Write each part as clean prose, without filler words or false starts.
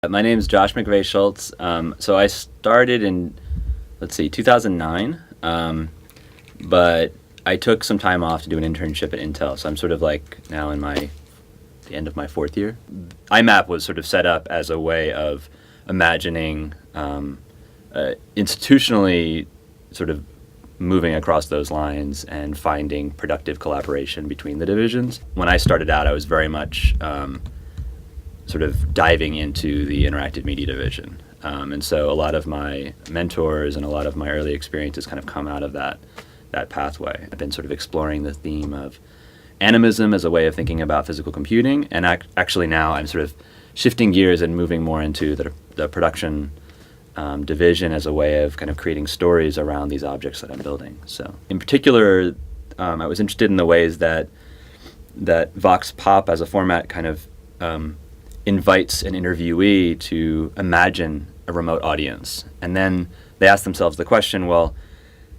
My name is Josh McVeigh Schultz. So I started in, 2009, but I took some time off to do an internship at Intel. So I'm sort of like now in the end of my fourth year. IMAP was sort of set up as a way of imagining institutionally sort of moving across those lines and finding productive collaboration between the divisions. When I started out, I was very much sort of diving into the interactive media division. And so a lot of my mentors and a lot of my early experiences kind of come out of that pathway. I've been sort of exploring the theme of animism as a way of thinking about physical computing, and actually now I'm sort of shifting gears and moving more into the production division as a way of kind of creating stories around these objects that I'm building. So in particular, I was interested in the ways that Vox Pop as a format kind of invites an interviewee to imagine a remote audience. And then they ask themselves the question, well,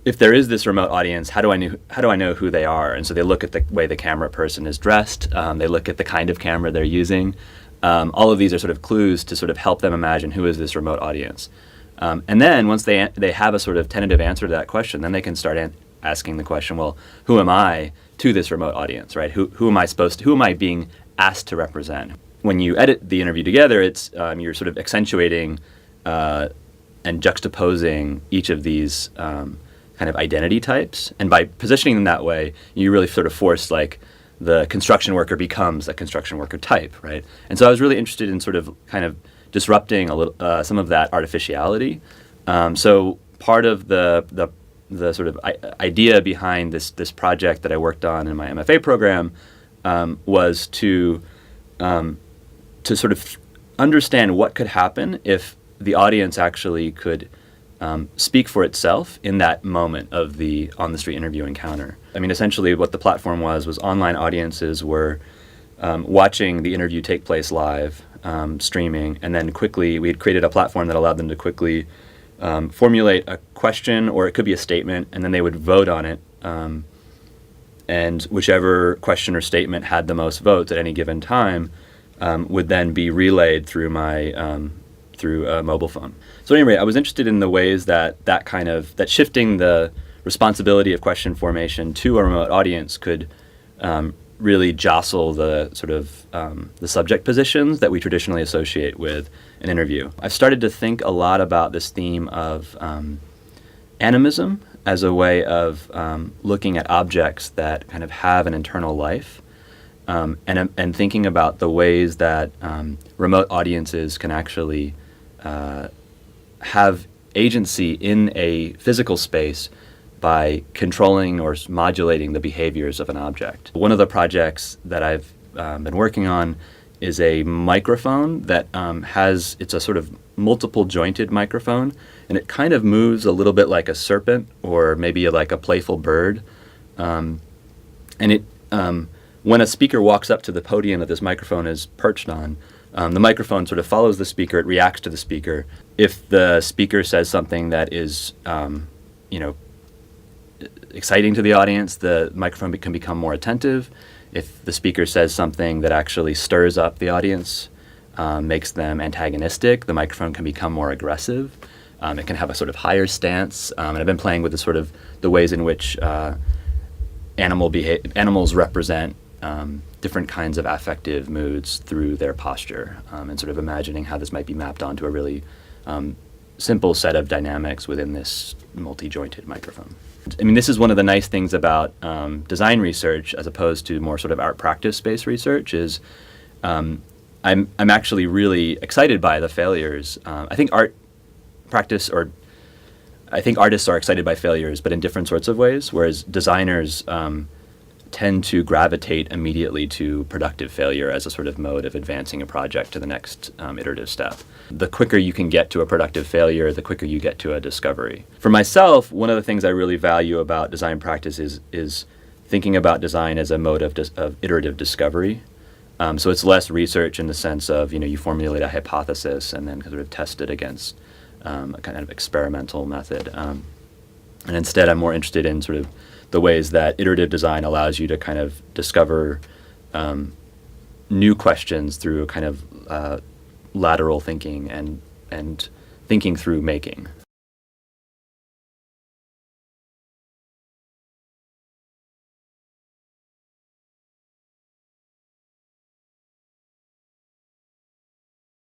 if there is this remote audience, how do I know who they are? And so they look at the way the camera person is dressed, they look at the kind of camera they're using. All of these are sort of clues to sort of help them imagine who is this remote audience. And then once they have a sort of tentative answer to that question, then they can start asking the question, well, who am I to this remote audience, right? Who am I being asked to represent? When you edit the interview together, it's you're sort of accentuating and juxtaposing each of these kind of identity types, and by positioning them that way, you really sort of force like the construction worker becomes a construction worker type, right? And so I was really interested in sort of kind of disrupting a little some of that artificiality. So part of the sort of idea behind this project that I worked on in my MFA program was to sort of understand what could happen if the audience actually could speak for itself in that moment of the on-the-street interview encounter. I mean, essentially what the platform was online audiences were watching the interview take place live, streaming, and then quickly we had created a platform that allowed them to quickly formulate a question, or it could be a statement, and then they would vote on it. And whichever question or statement had the most votes at any given time would then be relayed through through a mobile phone. So anyway, I was interested in the ways that shifting the responsibility of question formation to a remote audience could really jostle the sort of the subject positions that we traditionally associate with an interview. I've started to think a lot about this theme of animism as a way of looking at objects that kind of have an internal life, and thinking about the ways that remote audiences can actually have agency in a physical space by controlling or modulating the behaviors of an object. One of the projects that I've been working on is a microphone that it's a sort of multiple jointed microphone, and it kind of moves a little bit like a serpent or maybe like a playful bird. And it when a speaker walks up to the podium that this microphone is perched on, the microphone sort of follows the speaker, it reacts to the speaker. If the speaker says something that is, exciting to the audience, the microphone can become more attentive. If the speaker says something that actually stirs up the audience, makes them antagonistic, the microphone can become more aggressive. It can have a sort of higher stance. And I've been playing with the ways in which animals represent different kinds of affective moods through their posture, and sort of imagining how this might be mapped onto a really simple set of dynamics within this multi-jointed microphone. I mean, this is one of the nice things about design research as opposed to more sort of art practice-based research is I'm actually really excited by the failures. I think artists are excited by failures, but in different sorts of ways, whereas designers tend to gravitate immediately to productive failure as a sort of mode of advancing a project to the next iterative step. The quicker you can get to a productive failure, the quicker you get to a discovery. For myself, one of the things I really value about design practice is thinking about design as a mode of iterative discovery. So it's less research in the sense of, you formulate a hypothesis and then sort of test it against a kind of experimental method. And instead, I'm more interested in sort of the ways that iterative design allows you to kind of discover new questions through a kind of lateral thinking and thinking through making.